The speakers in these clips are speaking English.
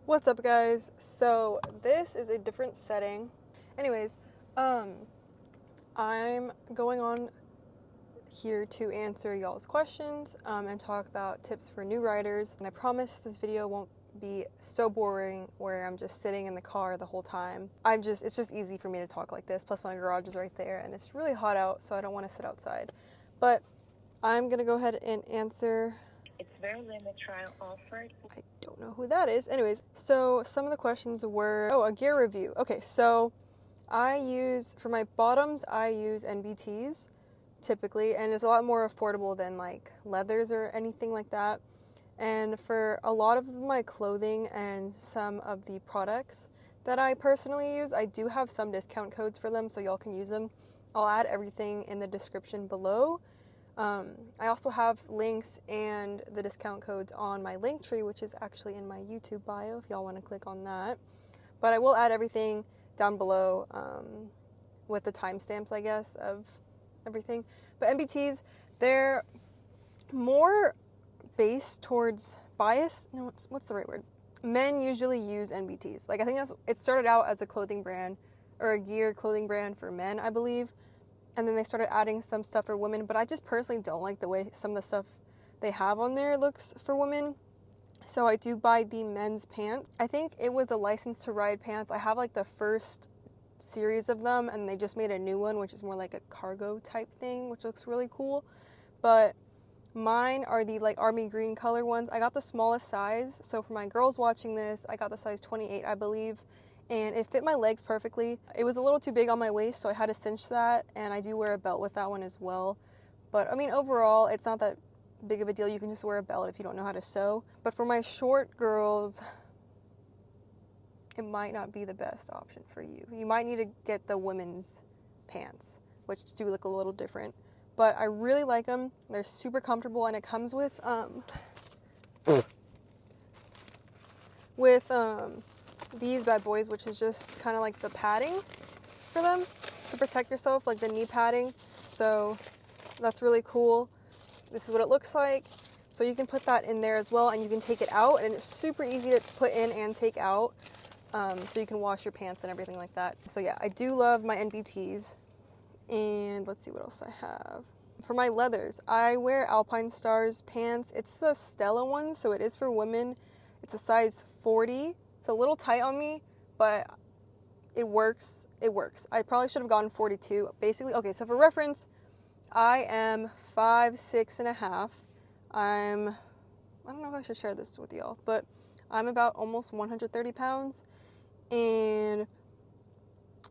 What's up, guys? So this is a different setting. Anyways, I'm going on here to answer y'all's questions and talk about tips for new riders. And I promise this video won't be so boring where I'm just sitting in the car the whole time. It's just easy for me to talk like this. Plus my garage is right there and it's really hot out, so I don't want to sit outside. But I'm gonna go ahead and answer. It's very limited trial offered. I don't know who that is. Anyways, so some of the questions were, a gear review. Okay, so for my bottoms, I use NBTs typically, and it's a lot more affordable than like leathers or anything like that. And for a lot of my clothing and some of the products that I personally use, I do have some discount codes for them, so y'all can use them. I'll add everything in the description below. I also have links and the discount codes on my link tree, which is actually in my YouTube bio if y'all want to click on that. But I will add everything down below with the timestamps, I guess, of everything. But NBTs, they're more based towards bias. No, what's the right word? Men usually use NBTs. Like, I think it started out as a clothing brand or a gear clothing brand for men, I believe. And then they started adding some stuff for women, but I just personally don't like the way some of the stuff they have on there looks for women. So I do buy the men's pants. I think it was the License to Ride pants. I have like the first series of them, and they just made a new one, which is more like a cargo type thing, which looks really cool. But mine are the like army green color ones. I got the smallest size. So for my girls watching this, I got the size 28, I believe. And it fit my legs perfectly. It was a little too big on my waist, so I had to cinch that, and I do wear a belt with that one as well. But I mean, overall, it's not that big of a deal. You can just wear a belt if you don't know how to sew. But for my short girls, it might not be the best option for you. You might need to get the women's pants, which do look a little different. But I really like them. They're super comfortable, and it comes with these bad boys, which is just kind of like the padding for them to protect yourself, like the knee padding. So that's really cool. This is what it looks like. So you can put that in there as well, and you can take it out, and it's super easy to put in and take out. So you can wash your pants and everything like that. So yeah, I do love my NBTs. And let's see what else I have. For my leathers, I wear Alpine Stars pants. It's the Stella one, so it is for women. It's a size 40. It's a little tight on me, but it works. It works. I probably should have gotten 42. Basically, okay, so for reference, I am 5'6.5". I don't know if I should share this with y'all, but I'm about almost 130 pounds. And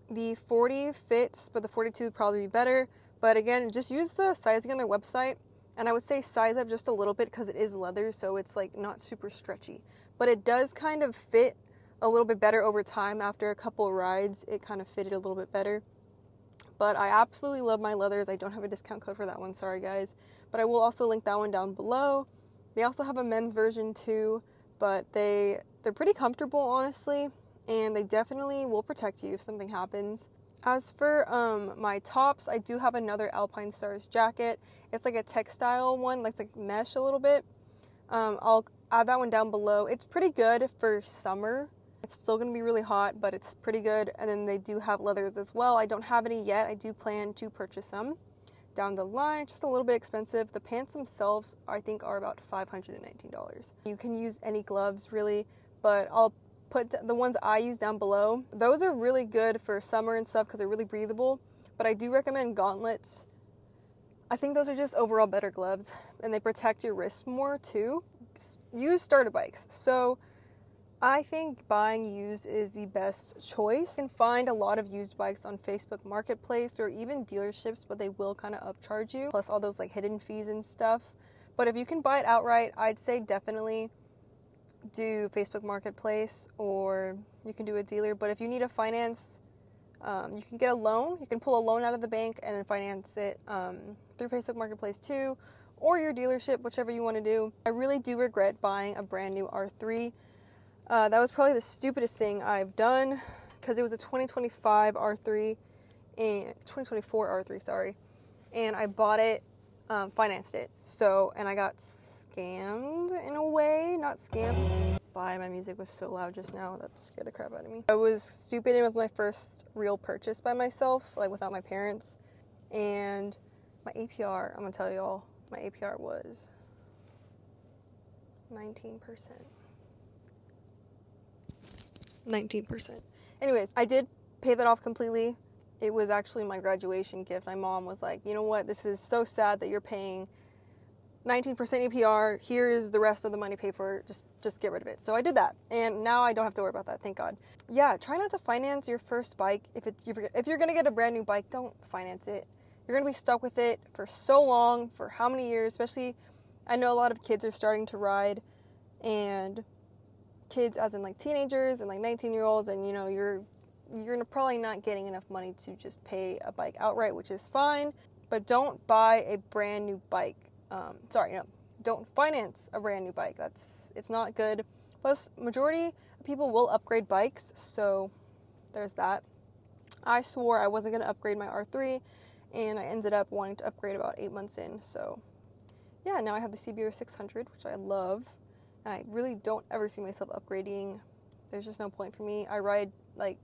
the 40 fits, but the 42 would probably be better. But again, just use the sizing on their website. And I would say size up just a little bit because it is leather, so it's like not super stretchy. But it does kind of fit a little bit better over time. After a couple of rides, it kind of fitted a little bit better. But I absolutely love my leathers. I don't have a discount code for that one, sorry guys. But I will also link that one down below. They also have a men's version too, but they're pretty comfortable, honestly. And they definitely will protect you if something happens. As for my tops, I do have another Alpine Stars jacket. It's like a textile one, like it's like mesh a little bit. I'll add that one down below. It's pretty good for summer. It's still going to be really hot, but it's pretty good. And then they do have leathers as well. I don't have any yet. I do plan to purchase some down the line. Just a little bit expensive. The pants themselves, I think, are about $519. You can use any gloves, really, but I'll put the ones I use down below. Those are really good for summer and stuff because they're really breathable, but I do recommend gauntlets. I think those are just overall better gloves, and they protect your wrists more too. Use starter bikes. So I think buying used is the best choice. You can find a lot of used bikes on Facebook Marketplace or even dealerships, but they will kind of upcharge you, plus all those like hidden fees and stuff. But if you can buy it outright, I'd say definitely do Facebook Marketplace, or you can do a dealer. But if you need a finance, you can get a loan. You can pull a loan out of the bank and then finance it through Facebook Marketplace too, or your dealership, whichever you want to do. I really do regret buying a brand new R3. That was probably the stupidest thing I've done because it was a 2025 R3 and 2024 R3, sorry. And I bought it, financed it. So, and I got scammed in a way, not scammed. buy. My music was so loud just now. That scared the crap out of me. I was stupid. It was my first real purchase by myself, like without my parents. And my APR, I'm gonna tell y'all, my APR was 19%. 19%. Anyways, I did pay that off completely. It was actually my graduation gift. My mom was like, you know what, this is so sad that you're paying 19% APR. Here is the rest of the money paid for. Just get rid of it. So I did that, and now I don't have to worry about that. Thank God. Yeah, try not to finance your first bike. If you're gonna get a brand new bike, don't finance it. You're gonna be stuck with it for so long, for how many years? Especially, I know a lot of kids are starting to ride, and kids as in like teenagers and like 19-year-olds, and you know you're probably not getting enough money to just pay a bike outright, which is fine. But don't buy a brand new bike. Don't finance a brand new bike. It's not good. Plus, majority of people will upgrade bikes, so there's that. I swore I wasn't going to upgrade my R3, and I ended up wanting to upgrade about 8 months in. So yeah, now I have the CBR 600, which I love, and I really don't ever see myself upgrading. There's just no point for me. I ride like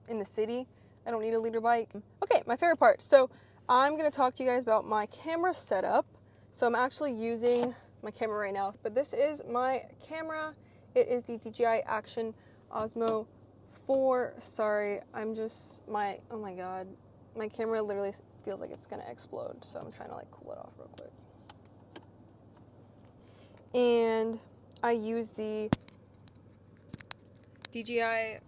in the city. I don't need a liter bike. Okay, my favorite part. So I'm going to talk to you guys about my camera setup. So I'm actually using my camera right now, but this is my camera. It is the DJI Action Osmo 4. Sorry, oh my God. My camera literally feels like it's gonna explode, so I'm trying to like cool it off real quick. And I use the DJI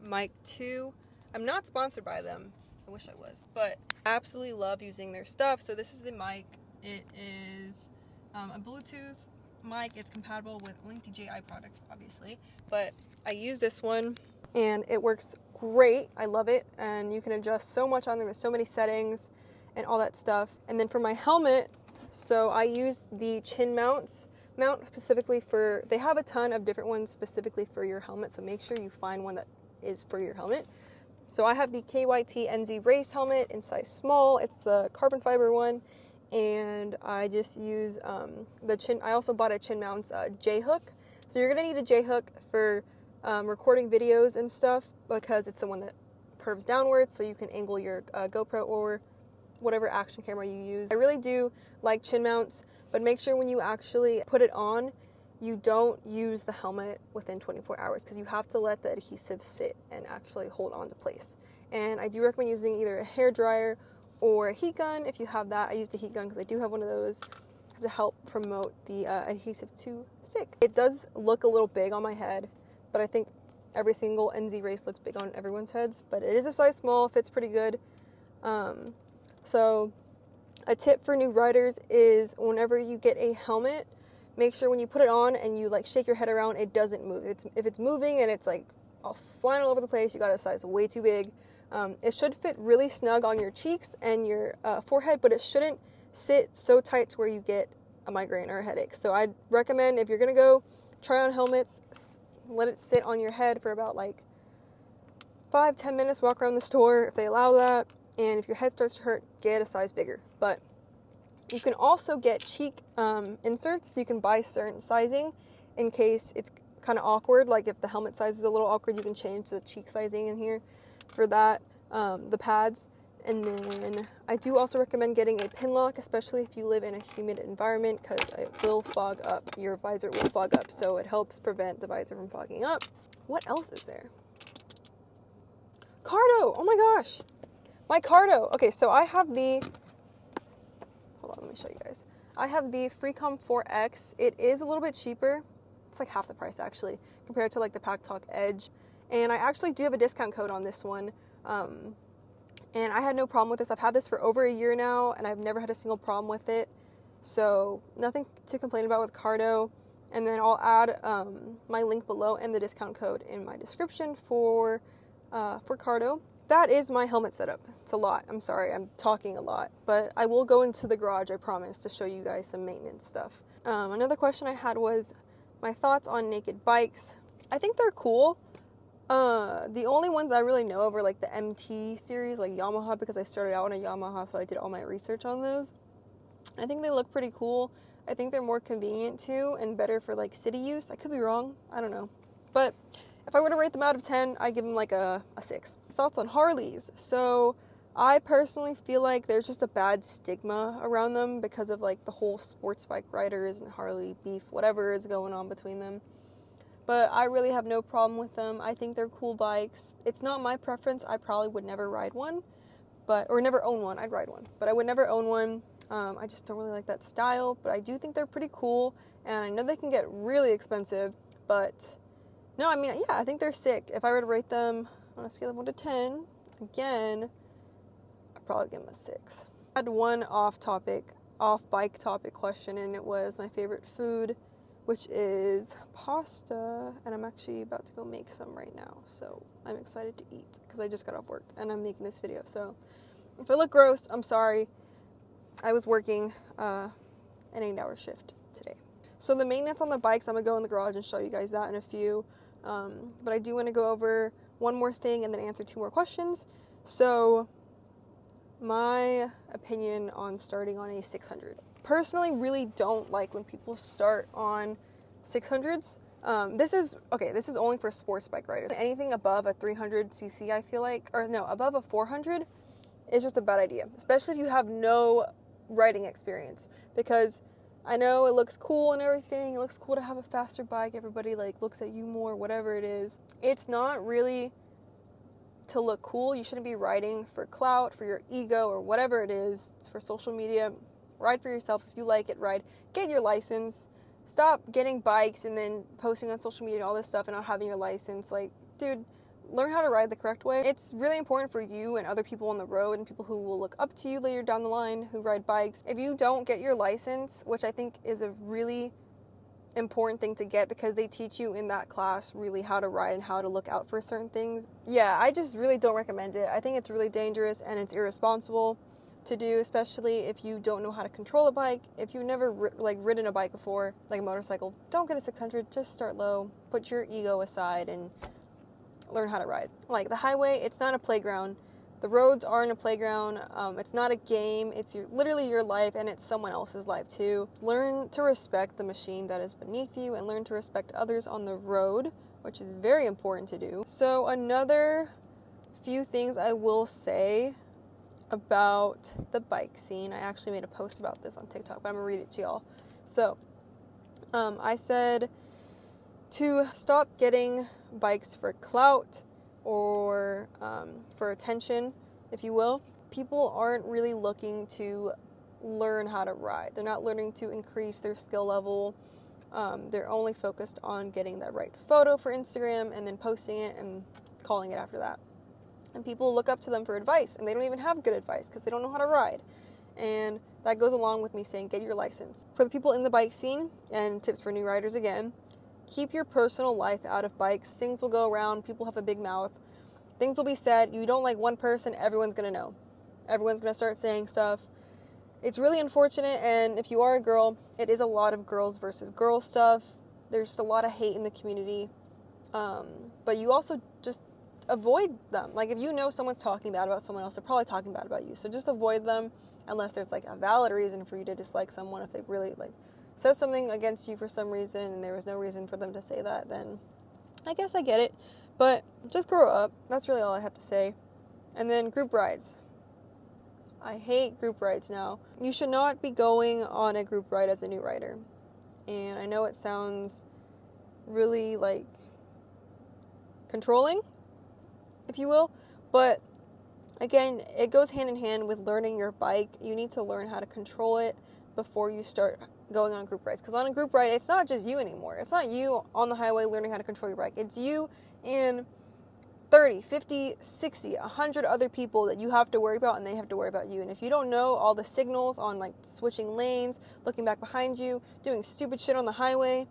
Mic 2. I'm not sponsored by them. I wish I was, but I absolutely love using their stuff. So this is the mic. It is a Bluetooth mic. It's compatible with only DJI products, obviously, but I use this one and it works great. I love it, and you can adjust so much on there. There's so many settings and all that stuff. And then for my helmet, so I use the chin mount specifically for, they have a ton of different ones specifically for your helmet, so make sure you find one that is for your helmet. So I have the KYT NZ Race helmet in size small. It's the carbon fiber one, and I just use the chin. I also bought a chin mount J-hook. So you're gonna need a J-hook for recording videos and stuff, because it's the one that curves downwards, so you can angle your GoPro or whatever action camera you use. I really do like chin mounts, but make sure when you actually put it on, you don't use the helmet within 24 hours, because you have to let the adhesive sit and actually hold on to place. And I do recommend using either a hair dryer or a heat gun if you have that. I used a heat gun because I do have one of those to help promote the adhesive to stick. It does look a little big on my head, but I think every single NZ Race looks big on everyone's heads, but it is a size small, fits pretty good. So a tip for new riders is whenever you get a helmet, make sure when you put it on and you like shake your head around, it doesn't move. If it's moving and it's like flying all over the place, you got a size way too big. It should fit really snug on your cheeks and your forehead, but it shouldn't sit so tight to where you get a migraine or a headache. So I'd recommend, if you're gonna go try on helmets, let it sit on your head for about like 5-10 minutes, walk around the store if they allow that. And if your head starts to hurt, get a size bigger. But you can also get cheek inserts. You can buy certain sizing in case it's kind of awkward. Like if the helmet size is a little awkward, you can change the cheek sizing in here for that, the pads. And then I do also recommend getting a pin lock, especially if you live in a humid environment, because it will fog up. Your visor will fog up, so it helps prevent the visor from fogging up. What else is there? Cardo! Oh my gosh! My Cardo! Okay, so I have the... Hold on, let me show you guys. I have the Freecom 4X. It is a little bit cheaper. It's like half the price, actually, compared to like the Pack Talk Edge. And I actually do have a discount code on this one. And I had no problem with this. I've had this for over a year now, and I've never had a single problem with it. So nothing to complain about with Cardo. And then I'll add my link below and the discount code in my description for Cardo. That is my helmet setup. It's a lot. I'm sorry, I'm talking a lot. But I will go into the garage, I promise, to show you guys some maintenance stuff. Another question I had was my thoughts on naked bikes. I think they're cool. The only ones I really know of are like the MT series, like Yamaha, because I started out on a Yamaha, so I did all my research on those. I think they look pretty cool. I think they're more convenient too and better for like city use. I could be wrong. I don't know. But if I were to rate them out of 10, I'd give them like a 6. Thoughts on Harleys. So I personally feel like there's just a bad stigma around them because of like the whole sports bike riders and Harley beef, whatever is going on between them. But I really have no problem with them. I think they're cool bikes. It's not my preference. I probably would never ride one, or never own one. I'd ride one, but I would never own one. I just don't really like that style, but I do think they're pretty cool, and I know they can get really expensive, but no, I mean, yeah, I think they're sick. If I were to rate them on a scale of 1 to 10, again, I'd probably give them a 6. I had one off-bike topic question, and it was my favorite food, which is pasta, and I'm actually about to go make some right now, so I'm excited to eat, because I just got off work, and I'm making this video, so if I look gross, I'm sorry. I was working an 8-hour shift today. So the maintenance on the bikes, I'm going to go in the garage and show you guys that in a few. But I do want to go over one more thing and then answer 2 more questions. So my opinion on starting on a 600. Personally, really don't like when people start on 600s. This is only for sports bike riders. Anything above a 300cc, I feel like, or no, above a 400 is just a bad idea, especially if you have no riding experience, because I know it looks cool and everything. It looks cool to have a faster bike. Everybody like looks at you more, whatever it is. It's not really to look cool. You shouldn't be riding for clout, for your ego, or whatever it is. It's for social media. Ride for yourself. If you like it, ride. Get your license. Stop getting bikes and then posting on social media and all this stuff and not having your license. Like, dude, learn how to ride the correct way. It's really important for you and other people on the road and people who will look up to you later down the line who ride bikes. If you don't get your license, which I think is a really important thing to get because they teach you in that class really how to ride and how to look out for certain things. Yeah, I just really don't recommend it. I think it's really dangerous and it's irresponsible to do, especially if you don't know how to control a bike. If you've never ridden a bike before, like a motorcycle, don't get a 600. Just start low. Put your ego aside and learn how to ride. Like the highway, it's not a playground. The roads aren't a playground. It's not a game. It's literally your life, and it's someone else's life too. Learn to respect the machine that is beneath you and learn to respect others on the road, which is very important to do. So another few things I will say about the bike scene. I actually made a post about this on TikTok, but I'm gonna read it to y'all. So I said to stop getting bikes for clout or for attention, if you will. People aren't really looking to learn how to ride. They're not learning to increase their skill level. They're only focused on getting that right photo for Instagram and then posting it and calling it after that. And people look up to them for advice, and they don't even have good advice because they don't know how to ride. And that goes along with me saying get your license. For the people in the bike scene, and tips for new riders again, keep your personal life out of bikes. Things will go around. People have a big mouth. Things will be said. You don't like one person, everyone's going to know. Everyone's going to start saying stuff. It's really unfortunate, and if you are a girl, it is a lot of girls versus girls stuff. There's just a lot of hate in the community. But you also just avoid them. Like, if you know someone's talking bad about someone else, they're probably talking bad about you. So just avoid them unless there's, like, a valid reason for you to dislike someone. If they really, like, says something against you for some reason and there was no reason for them to say that, then I guess I get it. But just grow up. That's really all I have to say. And then group rides. I hate group rides now. You should not be going on a group ride as a new rider. And I know it sounds really, like, controlling, if you will, but again, it goes hand in hand with learning your bike. You need to learn how to control it before you start going on group rides. Because on a group ride, it's not just you anymore. It's not you on the highway learning how to control your bike. It's you and 30, 50, 60, 100 other people that you have to worry about, and they have to worry about you. And if you don't know all the signals on, like, switching lanes, looking back behind you, doing stupid shit on the highway,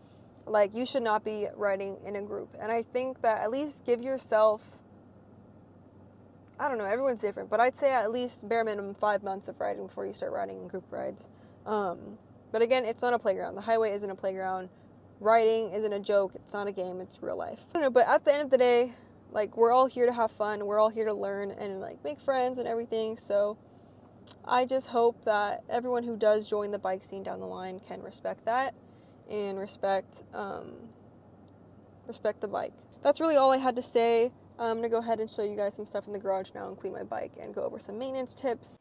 like, you should not be riding in a group. And I think that at least give yourself, I don't know, everyone's different, but I'd say at least bare minimum 5 months of riding before you start riding in group rides. But again, it's not a playground. The highway isn't a playground. Riding isn't a joke. It's not a game. It's real life. I don't know, but at the end of the day, like, we're all here to have fun. We're all here to learn and, like, make friends and everything. So I just hope that everyone who does join the bike scene down the line can respect that and respect the bike. That's really all I had to say. I'm going to go ahead and show you guys some stuff in the garage now and clean my bike and go over some maintenance tips.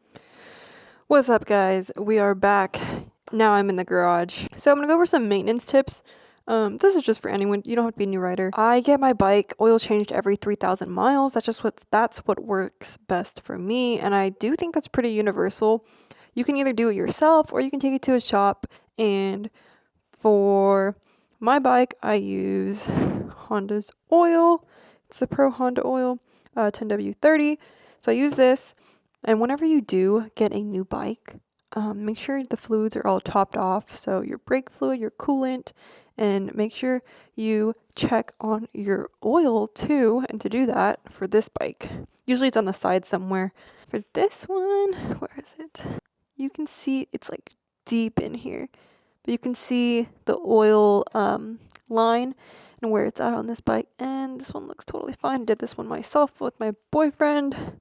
What's up, guys? We are back. Now I'm in the garage. So I'm going to go over some maintenance tips. This is just for anyone. You don't have to be a new rider. I get my bike oil changed every 3,000 miles. That's what works best for me. And I do think that's pretty universal. You can either do it yourself or you can take it to a shop. And for my bike, I use Honda's oil. It's the Pro Honda oil, 10W30. So I use this. And whenever you do get a new bike, make sure the fluids are all topped off. So your brake fluid, your coolant, and make sure you check on your oil too. And to do that for this bike, usually it's on the side somewhere. For this one, where is it? You can see it's like deep in here. But you can see the oil line and where it's at on this bike. And this one looks totally fine. I did this one myself with my boyfriend.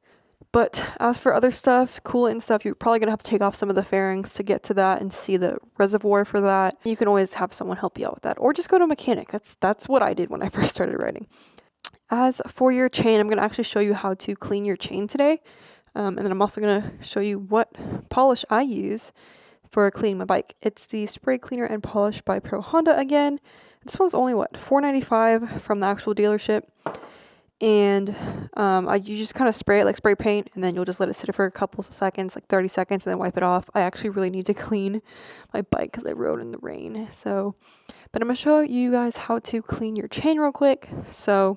But as for other stuff, coolant and stuff, you're probably going to have to take off some of the fairings to get to that and see the reservoir for that. You can always have someone help you out with that. Or just go to a mechanic. That's what I did when I first started riding. As for your chain, I'm going to actually show you how to clean your chain today. And then I'm also going to show you what polish I use for cleaning my bike. It's the spray cleaner and polish by Pro Honda again. This one's only $4.95 from the actual dealership. And you just kind of spray it like spray paint, and then you'll just let it sit for a couple of seconds, like 30 seconds, and then wipe it off. I actually really need to clean my bike because I rode in the rain. But I'm going to show you guys how to clean your chain real quick. So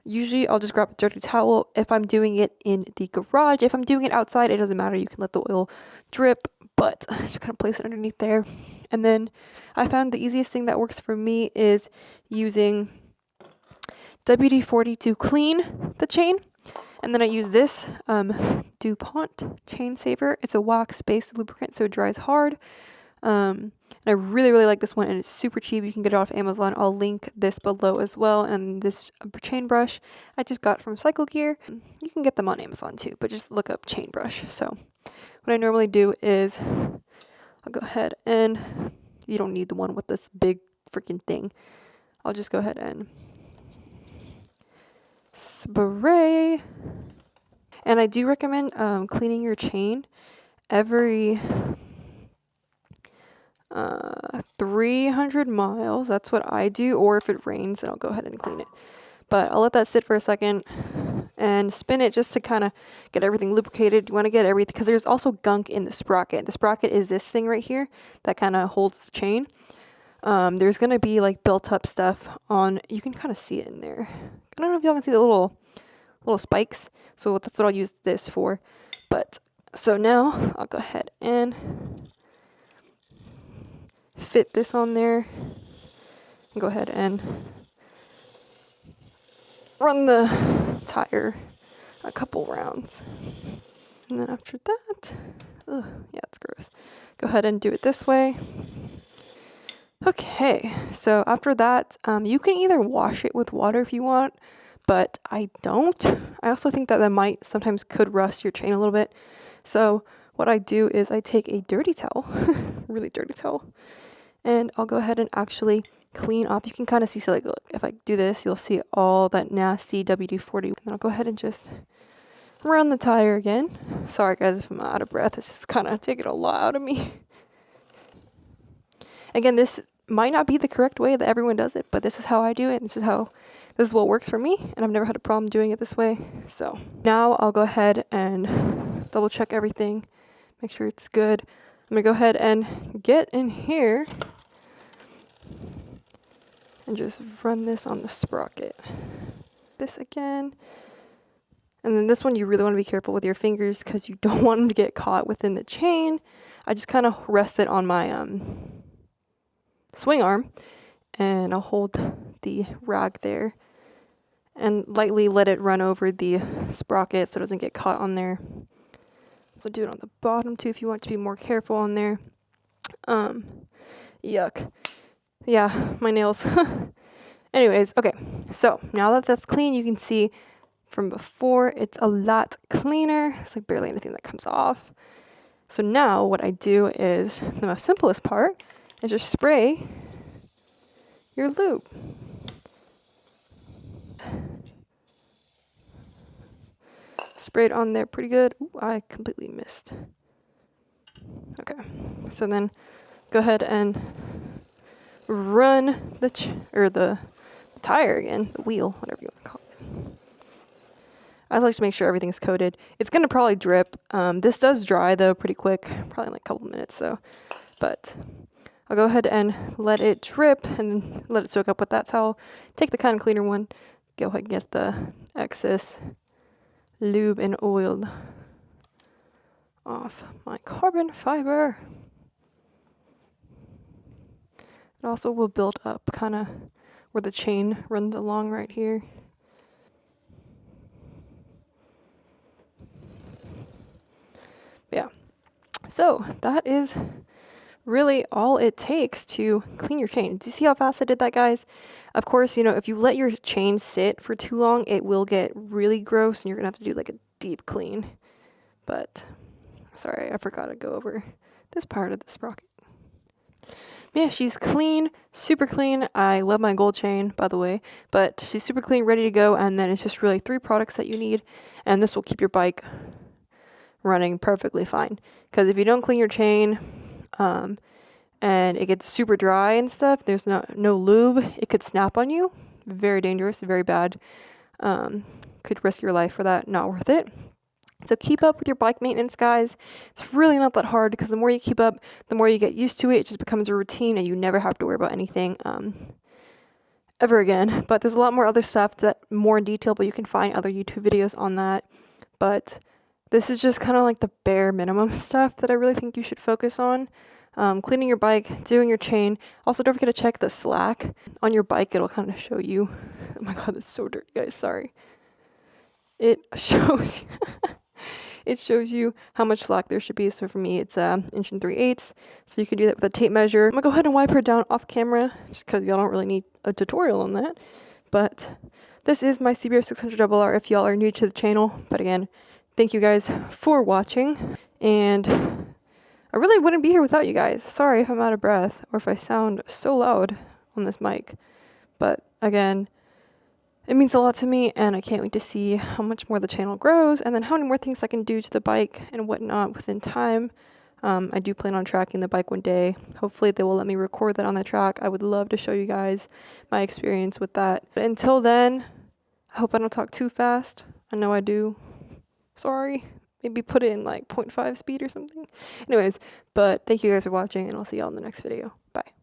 usually I'll just grab a dirty towel if I'm doing it in the garage. If I'm doing it outside, it doesn't matter. You can let the oil drip, but just kind of place it underneath there. And then I found the easiest thing that works for me is using WD-40 to clean the chain. And then I use this DuPont Chain Saver. It's a wax-based lubricant, so it dries hard. And I really, really like this one, and it's super cheap. You can get it off Amazon. I'll link this below as well. And this chain brush I just got from Cycle Gear. You can get them on Amazon too, but just look up chain brush. So what I normally do is I'll go ahead and, you don't need the one with this big freaking thing. I'll just go ahead and spray. And I do recommend cleaning your chain every 300 miles. That's what I do. Or if it rains, then I'll go ahead and clean it. But I'll let that sit for a second and spin it just to kind of get everything lubricated. You want to get everything, because there's also gunk in the sprocket. The sprocket is this thing right here that kind of holds the chain. There's going to be like built up stuff on, you can kind of see it in there. I don't know if y'all can see the little spikes. So that's what I'll use this for. But so now I'll go ahead and fit this on there. And go ahead and run the tire a couple rounds. And then after that, yeah, it's gross. Go ahead and do it this way. Okay, so after that, you can either wash it with water if you want, but I don't. I also think that might sometimes could rust your chain a little bit. So what I do is I take a dirty towel, really dirty towel, and I'll go ahead and actually clean off. You can kind of see, so like, look, if I do this, you'll see all that nasty WD-40. And then I'll go ahead and just run the tire again. Sorry guys if I'm out of breath. It's just kind of taking a lot out of me. Again, this might not be the correct way that everyone does it, but this is how I do it. This is what works for me, and I've never had a problem doing it this way. So now I'll go ahead and double check everything, make sure it's good. I'm gonna go ahead and get in here and just run this on the sprocket. This again. And then this one, you really want to be careful with your fingers because you don't want them to get caught within the chain. I just kind of rest it on my swing arm, and I'll hold the rag there and lightly let it run over the sprocket so it doesn't get caught on there. So do it on the bottom too if you want to be more careful on there. Yuck. Yeah, my nails. Anyways, okay. So now that that's clean, you can see from before. It's a lot cleaner. It's like barely anything that comes off. So now what I do is, the most simplest part is just spray your lube. Spray it on there pretty good. Ooh, I completely missed. Okay, so then go ahead and run the tire again, the wheel, whatever you want to call it. I like to make sure everything's coated. It's gonna probably drip. This does dry though pretty quick, probably in like a couple minutes though. But I'll go ahead and let it drip and let it soak up with that towel. Take the kind of cleaner one. Go ahead and get the excess lube and oil off my carbon fiber. It also will build up kind of where the chain runs along right here. Yeah, so that is really all it takes to clean your chain. Do you see how fast I did that, guys? Of course, you know, if you let your chain sit for too long, it will get really gross and you're gonna have to do like a deep clean. But sorry, I forgot to go over this part of the sprocket. Yeah, she's clean, super clean. I love my gold chain, by the way, but she's super clean, ready to go. And then it's just really 3 products that you need, and this will keep your bike running perfectly fine. Because if you don't clean your chain, and it gets super dry and stuff, there's no lube, it could snap on you. Very dangerous, very bad. Could risk your life for that. Not worth it. So keep up with your bike maintenance, guys. It's really not that hard because the more you keep up, the more you get used to it. It just becomes a routine and you never have to worry about anything ever again. But there's a lot more other stuff that more in detail, but you can find other YouTube videos on that. But this is just kind of like the bare minimum stuff that I really think you should focus on. Cleaning your bike, doing your chain. Also, don't forget to check the slack on your bike. It'll kind of show you. Oh my god, it's so dirty, guys. Sorry. It shows it shows you how much slack there should be. So for me, it's 1 3/8. So you can do that with a tape measure. I'm gonna go ahead and wipe her down off camera, just because y'all don't really need a tutorial on that. But this is my CBR 600RR if y'all are new to the channel. But again, thank you guys for watching, and I really wouldn't be here without you guys. Sorry if I'm out of breath or if I sound so loud on this mic. But again, it means a lot to me, and I can't wait to see how much more the channel grows and then how many more things I can do to the bike and whatnot within time. I do plan on tracking the bike one day. Hopefully they will let me record that on the track. I would love to show you guys my experience with that. But until then, I hope I don't talk too fast. I know I do. Sorry. Maybe put it in like 0.5 speed or something. Anyways, but thank you guys for watching, and I'll see y'all in the next video. Bye.